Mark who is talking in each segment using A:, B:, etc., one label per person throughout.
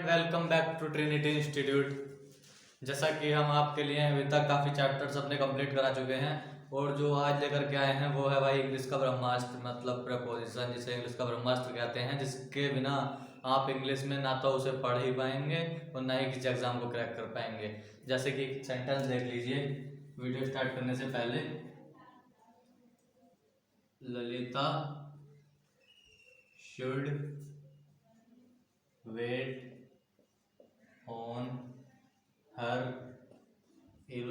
A: And welcome back to Trinity Institute. जैसा कि हम आपके लिए अभी तक काफ़ी चैप्टर्स अपने कंप्लीट करा चुके हैं और जो आज लेकर के आए हैं वो है भाई इंग्लिश का ब्रह्मास्त्र, मतलब प्रपोजिशन, जिसे इंग्लिश का ब्रह्मास्त्र कहते हैं, जिसके बिना आप इंग्लिश में ना तो उसे पढ़ ही पाएंगे और ना ही किसी एग्जाम को क्रैक कर पाएंगे। जैसे कि सेंटेंस देख लीजिए वीडियो स्टार्ट करने से पहले। Lalita should wait on her ill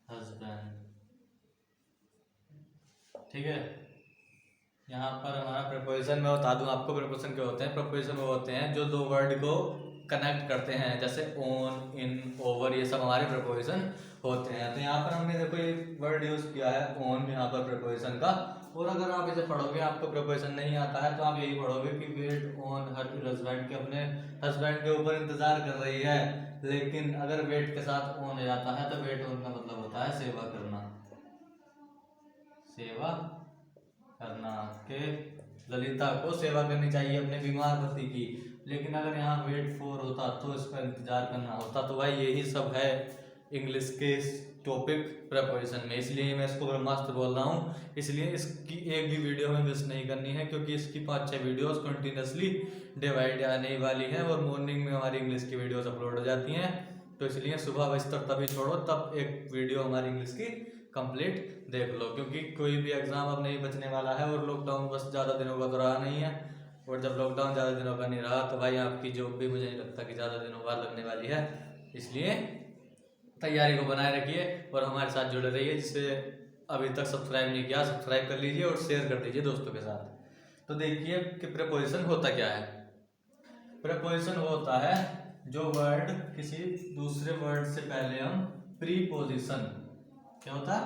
A: husband. ठीक है, यहाँ पर हमारा प्रपोजिशन में बता दूं आपको प्रपोजिशन क्या होते हैं। प्रपोजिशन वो होते हैं जो दो वर्ड को कनेक्ट करते हैं, जैसे ऑन, इन, ओवर, ये सब हमारे प्रपोजिशन होते हैं। तो यहाँ पर हमने देखो एक वर्ड यूज किया है ऑन यहाँ पर प्रपोजिशन का, और अगर आप इसे पढ़ोगे, आपको प्रपोजिशन नहीं आता है तो आप यही पढ़ोगे कि वेट ऑन हर हस्बैंड, के अपने हस्बैंड के ऊपर इंतजार कर रही है। लेकिन अगर वेट के साथ ऑन जाता है तो वेट ऑन का मतलब होता है सेवा करना, सेवा करना के ललिता को सेवा करनी चाहिए अपने बीमार पति की। लेकिन अगर यहाँ वेट फॉर होता तो इसका इंतजार करना होता। तो भाई यही सब है इंग्लिश के टॉपिक प्रपोजिशन में, इसलिए मैं इसको ब्रह्मास्त्र बोल रहा हूँ। इसलिए इसकी एक भी वीडियो में मिस नहीं करनी है, क्योंकि इसकी 5-6 वीडियोस कंटिन्यूसली डिवाइड आने वाली हैं और मॉर्निंग में हमारी इंग्लिश की वीडियोस अपलोड हो जाती हैं। तो इसलिए सुबह बजतर तभी छोड़ो, तब एक वीडियो हमारी इंग्लिश की कंप्लीट देख लो, क्योंकि कोई भी एग्ज़ाम अब नहीं बचने वाला है और लॉकडाउन बस ज़्यादा दिनों का तो रहा नहीं है। और जब लॉकडाउन ज़्यादा दिनों का नहीं रहा तो भाई आपकी जॉब भी मुझे नहीं लगता कि ज़्यादा दिनों बाद लगने वाली है। इसलिए तैयारी को बनाए रखिए और हमारे साथ जुड़े रहिए। जिससे अभी तक सब्सक्राइब नहीं किया, सब्सक्राइब कर लीजिए और शेयर कर दीजिए दोस्तों के साथ। तो देखिए कि प्रपोजिशन होता क्या है। प्रपोजिशन वो होता है जो वर्ड किसी दूसरे वर्ड से पहले हम प्रीपोजिशन, क्या होता है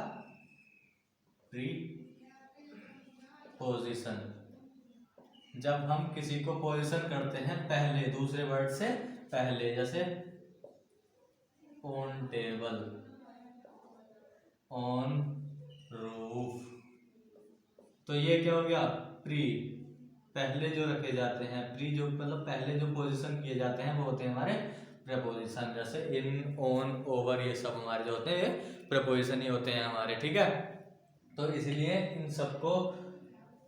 A: प्रीपोजिशन, जब हम किसी को पोजिशन करते हैं पहले, दूसरे वर्ड से पहले, जैसे ऑन टेबल, ऑन रूफ, तो ये क्या हो गया प्री। पहले जो रखे जाते हैं प्री, जो मतलब पहले जो पोजीशन किए जाते हैं वो होते हैं हमारे प्रपोजिशन। जैसे इन, ऑन, ओवर, ये सब हमारे जो होते हैं प्रपोजिशन ही होते हैं हमारे। ठीक है, तो इसलिए इन सबको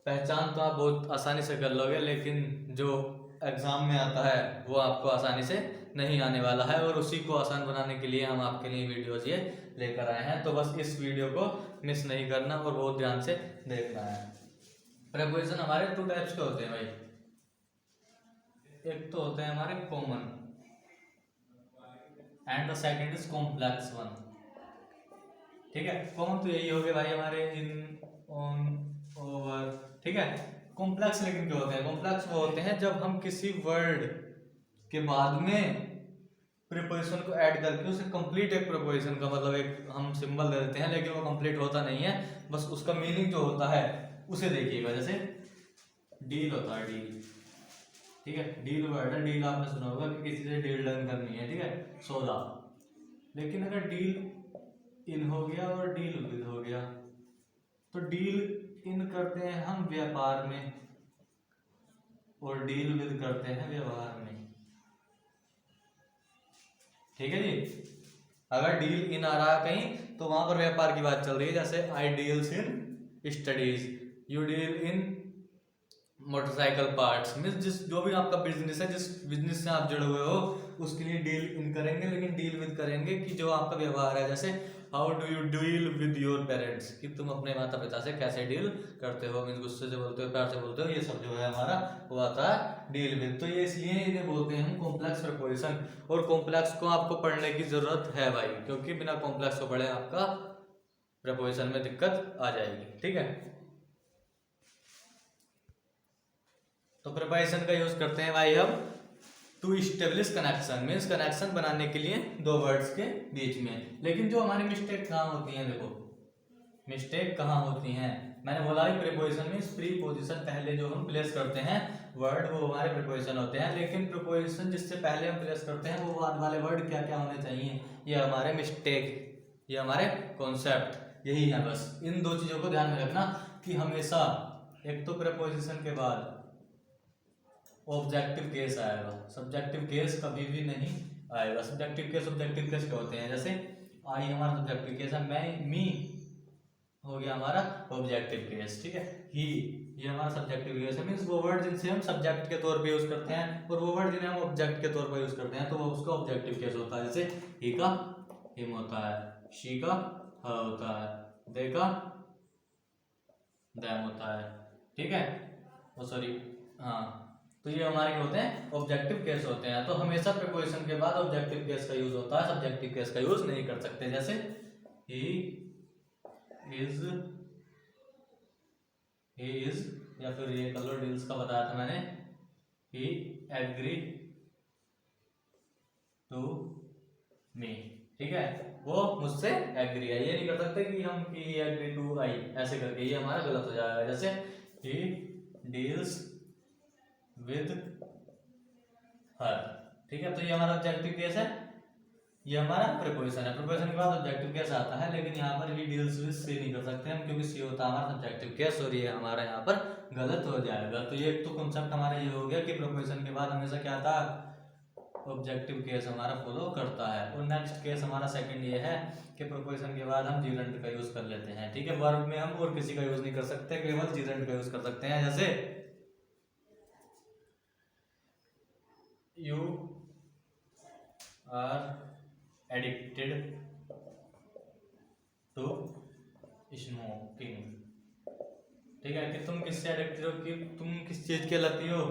A: पहचान तो आप बहुत आसानी से कर लोगे, लेकिन जो एग्जाम में आता है वो आपको आसानी से नहीं आने वाला है, और उसी को आसान बनाने के लिए हम आपके लिए वीडियोज ये लेकर आए हैं। तो बस इस वीडियो को मिस नहीं करना और बहुत ध्यान से देखना है। प्रपोजिशन हमारे 2 टाइप्स के होते हैं भाई। एक तो होते हैं हमारे common and the second is complex one. ठीक है, कॉमन तो यही हो गए भाई हमारे इन, ऑन, ओवर। ठीक है, कॉम्प्लेक्स लेकिन क्या होते हैं? कॉम्प्लेक्स वो होते हैं जब हम किसी वर्ड के बाद में प्रीपोजिशन को ऐड करके उसे कंप्लीट एक प्रीपोजिशन का मतलब एक हम सिंबल दे देते हैं, लेकिन वो कंप्लीट होता नहीं है, बस उसका मीनिंग जो होता है उसे देखिएगा। जैसे डील होता है, डील। ठीक है, डील वर्ड है, डील आपने सुना होगा कि किसी से डील डन करनी है। ठीक है, सौदा। लेकिन अगर डील इन हो गया और डील विद हो गया, तो डील इन करते हैं हम व्यापार में और डील विद करते हैं व्यवहार में। ठीक है जी, अगर डील इन आ रहा है कहीं तो वहां पर व्यापार की बात चल रही है। जैसे I deals in studies, you deal in motorcycle parts, means जिस जो भी आपका बिजनेस है, जिस बिजनेस से आप जुड़े हुए हो उसके लिए डील इन करेंगे, लेकिन डील विद करेंगे कि जो आपका व्यवहार है। जैसे how do you deal with your parents, कि तुम अपने माता पिता से कैसे डील करते हो, मीन्स गुस्से से बोलते हो, प्यार से बोलते हो, ये सब जो है हमारा वो आता है डील विद। तो ये इसलिए इन्हें बोलते हैं हम कॉम्प्लेक्स प्रपोजिशन। और कॉम्प्लेक्स को आपको पढ़ने की जरूरत है भाई, क्योंकि बिना कॉम्प्लेक्स को पढ़े आपका प्रपोजिशन में दिक्कत आ जाएगी। ठीक है, तो प्रपोजिशन का यूज करते हैं भाई हम to establish connection, means connection बनाने के लिए दो वर्ड्स के बीच में। लेकिन जो हमारी मिस्टेक कहाँ होती है, देखो मिस्टेक कहाँ होती हैं। मैंने बोला भी प्रीपोजिशन मीन्स प्रीपोजिशन, पहले जो हम प्लेस करते हैं वर्ड वो हमारे प्रीपोजिशन होते हैं। लेकिन प्रीपोजिशन जिससे पहले हम प्लेस करते हैं वो बाद वाले वर्ड क्या क्या होने चाहिए, ये हमारे मिस्टेक, ये हमारे कॉन्सेप्ट यही है। बस इन दो चीजों को ध्यान में रखना कि हमेशा एक तो प्रीपोजिशन के बाद ऑब्जेक्टिव केस आएगा, सब्जेक्टिव केस कभी भी नहीं आएगा। सब्जेक्टिव केस ऑब्जेक्टिव केस क्या होते हैं, जैसे आई हमारा सब्जेक्टिव केस है, मैं मी हो गया हमारा ऑब्जेक्टिव केस, ठीक है। ही ये हमारा सब्जेक्टिव केस है, मींस वो वर्ड जिनसे हम सब्जेक्ट के तौर पे यूज करते हैं और वो वर्ड जिन्हें हम ऑब्जेक्ट के तौर पर यूज करते हैं तो वो उसका ऑब्जेक्टिव केस होता है। जैसे ही का हिम होता है, शी का हर होता है, दे का दैम होता है, ठीक है। ओ सॉरी, हाँ, तो ये हमारे क्या होते हैं, ऑब्जेक्टिव केस होते हैं। तो हमेशा प्रीपोजिशन के बाद ऑब्जेक्टिव केस का यूज होता है, सब्जेक्टिव केस का यूज नहीं कर सकते। जैसे ही इज या फिर ये कलर डील्स का बताया था मैंने, ही एग्री टू मी, ठीक है, वो मुझसे एग्री है। ये नहीं कर सकते कि हम ही एग्री टू आई ऐसे करके, ये हमारा गलत हो जाएगा। जैसे ही डील्स विद हर, ठीक है, तो ये हमारा ऑब्जेक्टिव केस है, ये हमारा प्रीपोजिशन है। प्रीपोजिशन के बाद ऑब्जेक्टिव केस आता है, लेकिन यहाँ पर ही डील्स विद सी नहीं कर सकते हम, क्योंकि सी होता है हमारा सब्जेक्टिव केस और ये हमारा यहाँ पर गलत हो जाएगा। तो ये तो कॉन्सेप्ट हमारा ये हो गया कि प्रीपोजिशन के बाद हमेशा क्या आता है, ऑब्जेक्टिव केस हमारा फॉलो करता है। और नेक्स्ट केस हमारा सेकंड ये है कि प्रीपोजिशन के बाद हम जीरेंट का यूज कर लेते हैं, ठीक है। वर्ब में हम और किसी का यूज नहीं कर सकते, केवल जीरेंट का यूज कर सकते हैं। जैसे you are addicted to smoking, ठीक है, कि तुम किससे एडिक्टेड हो, कि तुम किस चीज के लती हो,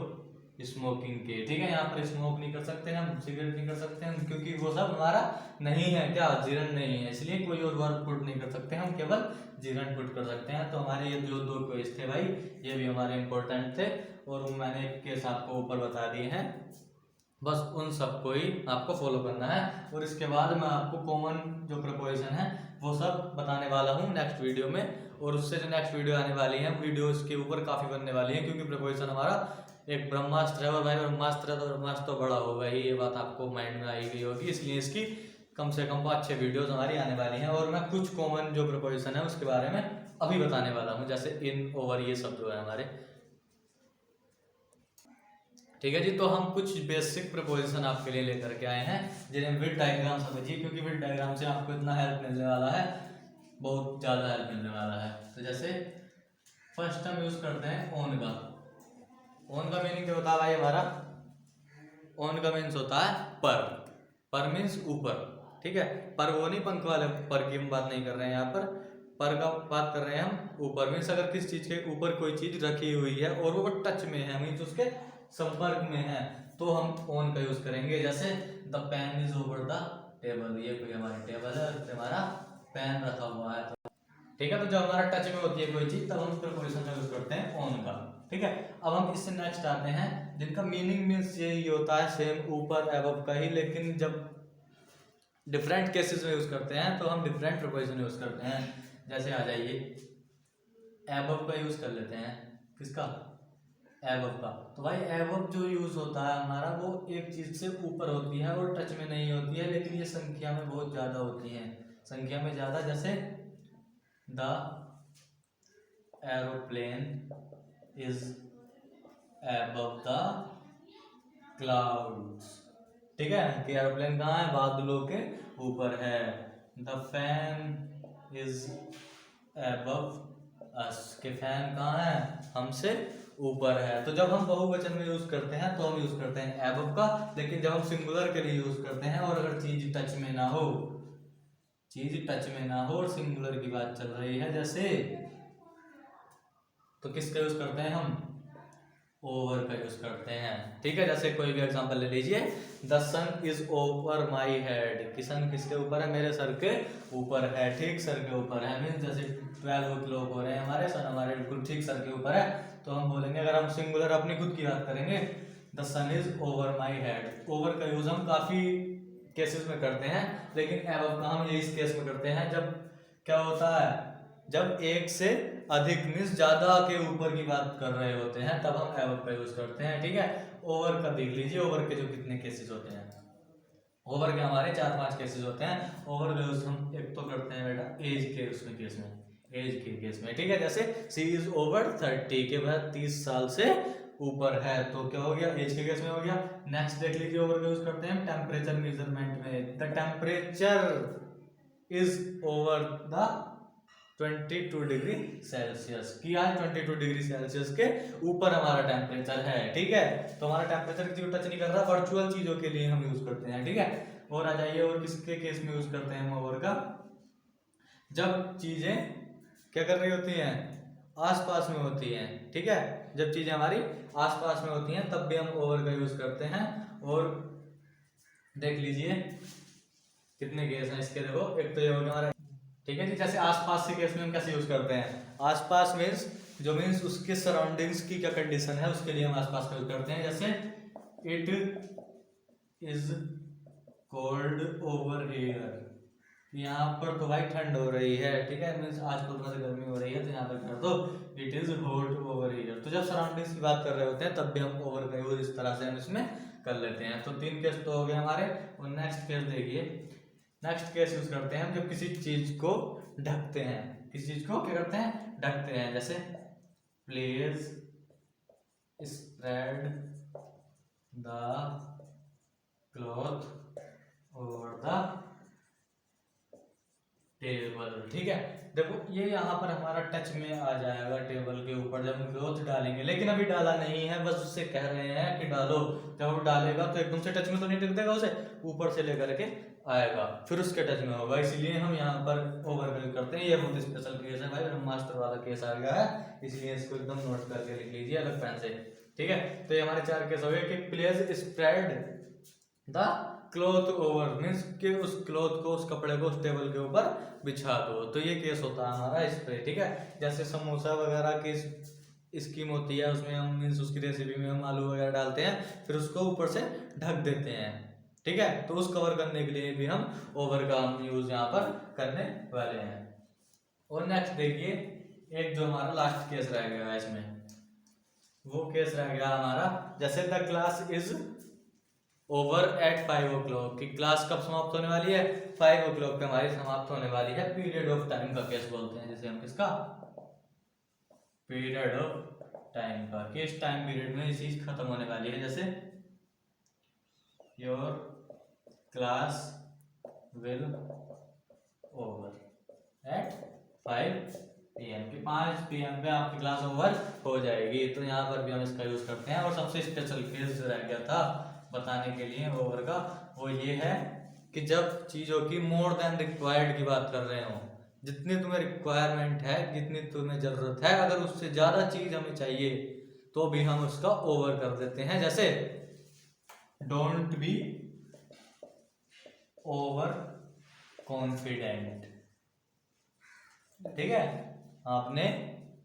A: स्मोकिंग के, ठीक है। यहाँ पर स्मोक नहीं कर सकते हम, सिगरेट नहीं कर सकते हम, क्योंकि वो सब हमारा नहीं है, क्या जीरन नहीं है, इसलिए कोई और वर्ब पुट नहीं कर सकते हम, केवल जीरन पुट कर सकते हैं। तो हमारे ये जो दो केस थे भाई, ये भी हमारे इंपॉर्टेंट थे और मैंने केस आपको ऊपर बता दिए हैं, बस उन सबको ही आपको फॉलो करना है। और इसके बाद मैं आपको कॉमन जो प्रीपोजिशन है वो सब बताने वाला हूँ नेक्स्ट वीडियो में। और उससे जो नेक्स्ट वीडियो आने वाली है, वीडियो इसके ऊपर काफ़ी बनने वाली है, क्योंकि प्रीपोजिशन हमारा एक ब्रह्मास्त्र है। और भाई ब्रह्मास्त्र है तो ब्रह्मास्त्र तो बड़ा होगा ही, ये बात आपको माइंड में आई गई होगी, इसलिए इसकी कम से कम 5-6 वीडियोस हमारी आने वाली हैं। और मैं कुछ कॉमन जो प्रीपोजिशन है उसके बारे में अभी बताने वाला हूँ, जैसे इन, ओवर, ये सब जो है हमारे, ठीक है जी। तो हम कुछ बेसिक प्रीपोजिशन आपके लिए लेकर के आए हैं, जिन्हें विद डायग्राम समझिए, क्योंकि विद डायग्राम से आपको इतना हेल्प मिलने वाला है, बहुत ज़्यादा हेल्प मिलने वाला है। तो जैसे फर्स्ट हम यूज करते हैं ऑन का। ऑन का मीनिंग क्या होता है भाई हमारा, ऑन का मीन्स होता है पर, पर मीन्स ऊपर, ठीक है। पर वो नहीं पंख वाले पर की हम बात नहीं कर रहे हैं, यहाँ पर का बात कर रहे हैं हम ऊपर। मीन्स अगर किस चीज के ऊपर कोई चीज रखी हुई है और वो टच में है, मीन्स उसके संपर्क में है, तो हम ऑन का यूज करेंगे। जैसे the pen is over the table, ये कोई हमारी टेबल है और हमारा पेन रखा हुआ है, तो ठीक है। तो जब हमारा टच में होती है कोई चीज, तब हम प्रीपोजिशन का यूज करते हैं ऑन का, ठीक है। अब हम इससे नेक्स्ट आते हैं जिनका मीनिंग मीन्स यही होता है सेम, ऊपर एबव का ही, लेकिन जब डिफरेंट केसेस में यूज करते हैं तो हम डिफरेंट प्रीपोजिशन यूज करते हैं। जैसे आ जाइए, एबव का यूज कर लेते हैं, किसका, एबव का। तो भाई एबव जो यूज होता है हमारा, वो एक चीज से ऊपर होती है और टच में नहीं होती है, लेकिन ये संख्या में बहुत ज्यादा होती है, संख्या में ज्यादा। जैसे the aeroplane is above the clouds, ठीक है, कि एरोप्लेन कहाँ है, बादलों के ऊपर है। द फैन इज एबव अस, के फैन कहाँ है, हमसे ऊपर है। तो जब हम बहुवचन में यूज करते हैं तो हम यूज करते हैं एबव का, लेकिन जब हम सिंगुलर के लिए यूज करते हैं और अगर चीज टच में ना हो, चीज टच में ना हो और सिंगुलर की बात चल रही है जैसे, तो किसका यूज करते हैं हम, ओवर का यूज करते हैं, ठीक है। जैसे कोई भी एग्जांपल ले लीजिए, the sun is over my head, कि सन किसके ऊपर है, मेरे सर के ऊपर है, ठीक सर के ऊपर है। मीन्स जैसे 12 क्लॉक हो रहे हैं हमारे, सन हमारे बिल्कुल ठीक सर के ऊपर है, तो हम बोलेंगे, अगर हम सिंगुलर अपनी खुद की बात करेंगे, the sun is over my head. Over का यूज हम काफी केसेस में करते हैं, लेकिन एबव का हम इस केस में करते हैं जब क्या होता है, जब एक से अधिक मीन्स ज्यादा के ऊपर की बात कर रहे होते हैं, तब हम एबव का यूज करते हैं, ठीक है। ओवर का देख लीजिए, ओवर के जो कितने केसेस होते हैं, ओवर के हमारे 4-5 केसेस होते हैं। ओवर का यूज हम एक तो करते हैं बेटा एज के उसमें केस में, एज के केस में, ठीक है। जैसे सी इज ओवर 30, के बाद 30 साल से ऊपर है तो क्या हो गया, एज के केस में हो गया। नेक्स्ट देख लीजिए ओवर का यूज करते हैं टेम्परेचर मेजरमेंट में। The temperature is over the 22 degree Celsius, किया है 22 डिग्री सेल्सियस के ऊपर हमारा टेम्परेचर है, ठीक है। तो हमारा टेम्परेचर किसी को टच नहीं कर रहा, वर्चुअल चीजों के लिए हम यूज करते हैं, ठीक है। और आ जाइए, और किसके केस में यूज करते हैं हम ओवर का, जब चीजें क्या कर रही होती हैं, आसपास में होती हैं, ठीक है। जब चीजें हमारी आसपास में होती हैं तब भी हम ओवर का यूज करते हैं। और देख लीजिए कितने केस हैं इसके, देखो एक तो ये हो गया हमारा, ठीक है जी। जैसे आसपास के केस में हम कैसे यूज करते हैं, आसपास मीन्स जो मीन्स उसके सराउंडिंग्स की क्या कंडीशन है उसके लिए हम आसपास का यूज करते हैं। जैसे it is cold over here, यहाँ पर तो भाई ठंड हो रही है, ठीक है, मीन्स आजकल थोड़ा सा गर्मी हो रही है तो यहाँ पर कर दो it is hot over here. तो जब सराउंडिंग्स की बात कर रहे होते हैं तब भी हम ओवर का यूज इस तरह से हम इसमें कर लेते हैं। तो 3 केस तो हो गए हमारे। और नेक्स्ट केस देखिए, नेक्स्ट केस यूज करते हैं हम जब किसी चीज को ढकते हैं, किसी चीज को क्या करते हैं, ढकते हैं। जैसे please spread the cloth over the table, ठीक है। देखो ये यहाँ पर हमारा टच में आ जाएगा टेबल के ऊपर जब हम क्लॉथ डालेंगे, लेकिन अभी डाला नहीं है, बस उससे कह रहे हैं कि डालो। जब वो डालेगा तो एकदम से टच में तो नहीं टिक देगा, उसे ऊपर से लेकर के आएगा फिर उसके टच में होगा, इसलिए हम यहाँ पर ओवर यूज करते हैं। ये बहुत स्पेशल केस है भाई, ब्रह्मास्त्र वाला केस आ गया है, इसलिए इसको एकदम नोट करके लिख लीजिए अलग पेन से, ठीक है। तो ये हमारे 4 केस हो गए कि please spread the cloth over, means कि उस क्लॉथ को, उस कपड़े को उस टेबल के ऊपर बिछा दो। तो ये केस होता है हमारा इस पे, ठीक है। जैसे समोसा वगैरह की स्कीम होती है, उसमें हम मीन्स उसकी रेसिपी में हम आलू वगैरह डालते हैं फिर उसको ऊपर से ढक देते हैं, ठीक है। तो उस कवर करने के लिए भी हम ओवर का हम यूज यहाँ पर करने वाले हैं। और नेक्स्ट देखिए, एक जो हमारा लास्ट केस रह गया इसमें, वो केस रह गया हमारा जैसे the class is over at 5 o'clock, की क्लास कब समाप्त होने वाली है, 5 o'clock पे हमारी समाप्त होने वाली है। पीरियड ऑफ टाइम का केस बोलते हैं जिसे हम, किसका, पीरियड ऑफ टाइम का, कि इस टाइम पीरियड में ये चीज खत्म होने वाली है। जैसे your class will over at 5 PM, कि 5 PM पे आपकी क्लास ओवर हो जाएगी। तो यहाँ पर भी हम इसका यूज करते हैं। और सबसे स्पेशल केस जो रह गया था बताने के लिए ओवर का, वो ये है कि जब चीजों की मोर देन रिक्वायर्ड की बात कर रहे हो, जितनी तुम्हें रिक्वायरमेंट है, जितनी तुम्हें जरूरत है, अगर उससे ज्यादा चीज हमें चाहिए तो भी हम उसका ओवर कर देते हैं। जैसे डोंट बी ओवर कॉन्फिडेंट, ठीक है। आपने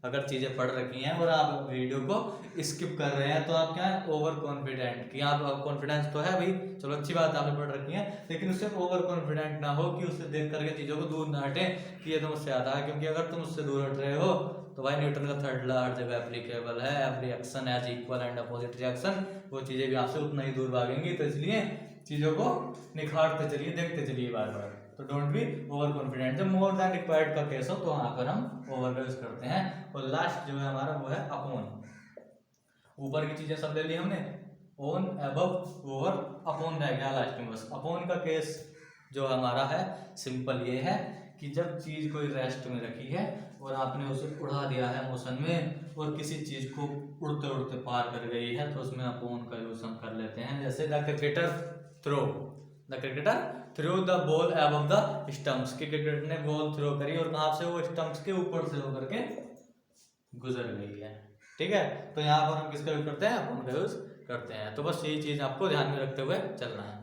A: अगर चीजें पढ़ रखी हैं और आप वीडियो को स्किप कर रहे हैं तो आप क्या है, ओवर कॉन्फिडेंट, कि आप कॉन्फिडेंस तो है भाई, चलो अच्छी बात है आपने पढ़ रखी है, लेकिन उससे ओवर कॉन्फिडेंट ना हो कि उससे देख करके चीजों को दूर ना हटे कि ये तो मुझसे आता है। क्योंकि अगर तुम उससे दूर हट रहे हो तो भाई न्यूटन का 3rd लॉ हर जगह एप्लीकेबल है, every action has equal and opposite reaction, वो चीजें भी आपसे उतना ही दूर भागेंगी। तो इसलिए चीजों को निखारते चलिए, देखते चलिए बार बार। तो डोंट बी ओवर कॉन्फिडेंट। जब मोर देन रिक्वायर्ड का केस हो तो वहां पर हम ओवर का यूज करते हैं। और लास्ट जो है हमारा वो है अपॉन। ऊपर की चीजें सब ले ली हमने, ऑन, अबव, ओवर, अपॉन रह गया लास्ट में बस। अपॉन का केस जो हमारा है सिंपल ये है कि जब चीज कोई रेस्ट में रखी है और आपने उसे उड़ा दिया है मोशन में और किसी चीज को उड़ते उड़ते पार कर गई है तो उसमें अपॉन का यूज हम कर लेते हैं। जैसे the cricketer throw, the cricketer throw the ball above the stumps, कि क्रिकेटर ने बॉल थ्रो करी और कहाँ से, वो स्टंप्स के ऊपर से होकर के गुजर गई है, ठीक है। तो यहाँ पर हम किसका यूज करते हैं, अपॉन का यूज करते हैं। तो बस यही चीज आपको ध्यान में रखते हुए चलना है,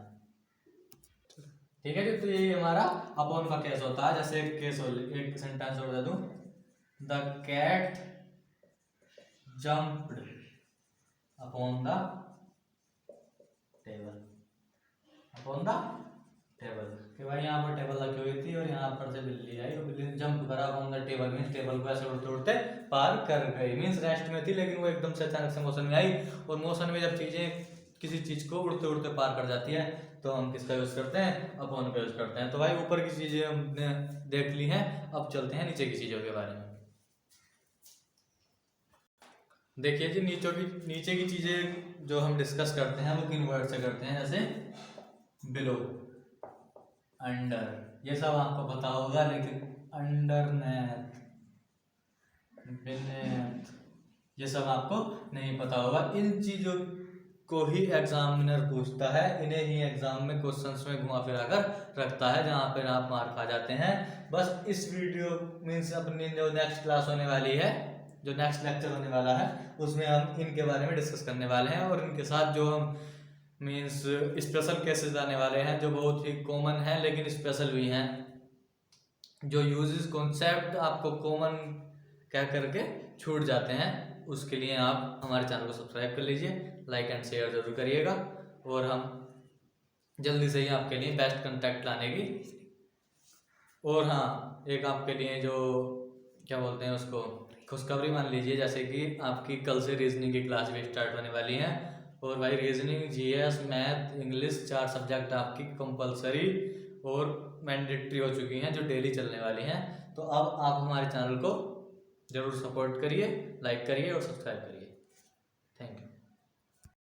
A: ठीक है जी। तो यही हमारा अपॉन का केस होता है। जैसे एक केस हो, एक सेंटेंस और दे दूं, the cat jumped upon the table, upon the table, कि भाई यहाँ पर टेबल रखी हुई थी और यहाँ पर से बिल्ली आई और बिल्ली ने जंप करा upon the table, means table को ऐसे उड़ते उड़ते पार कर गई। मीन्स रेस्ट में थी लेकिन वो एकदम से अचानक से मोशन में आई, और मोशन में जब चीजें किसी चीज को उड़ते उड़ते पार कर जाती है तो हम किसका यूज करते हैं, अपॉन का यूज करते हैं। तो भाई ऊपर की चीजें हमने देख ली हैं, अब चलते हैं नीचे की चीजों के बारे में। देखिए जी, नीचे की चीज़ें जो हम डिस्कस करते हैं वो किन वर्ड से करते हैं, जैसे बिलो, अंडर, ये सब आपको पता होगा, लेकिन अंडरनेथ, बेनेथ, ये सब आपको नहीं पता होगा। इन चीज़ों को ही एग्जामिनर पूछता है, इन्हें ही एग्जाम में क्वेश्चंस में घुमा फिरा कर रखता है, जहाँ पर आप मार्क आ जाते हैं। बस इस वीडियो मीन्स अपनी जो नेक्स्ट क्लास होने वाली है, जो नेक्स्ट लेक्चर होने वाला है, उसमें हम इनके बारे में डिस्कस करने वाले हैं, और इनके साथ जो हम मीन्स स्पेशल केसेस आने वाले हैं, जो बहुत ही कॉमन है लेकिन स्पेशल भी हैं, जो यूजेस कॉन्सेप्ट आपको कॉमन कह करके छूट जाते हैं, उसके लिए आप हमारे चैनल को सब्सक्राइब कर लीजिए, लाइक एंड शेयर जरूर करिएगा, और हम जल्दी से ही आपके लिए बेस्ट कंटेंट लाने की। और हाँ, एक आपके लिए जो क्या बोलते हैं उसको, खुशखबरी मान लीजिए, जैसे कि आपकी कल से रीजनिंग की क्लास भी स्टार्ट होने वाली है, और भाई reasoning, GS, math, English, 4 subject आपकी कंपलसरी और मैंडेटरी हो चुकी हैं, जो डेली चलने वाली हैं। तो अब आप हमारे चैनल को जरूर सपोर्ट करिए, लाइक करिए और सब्सक्राइब करिए।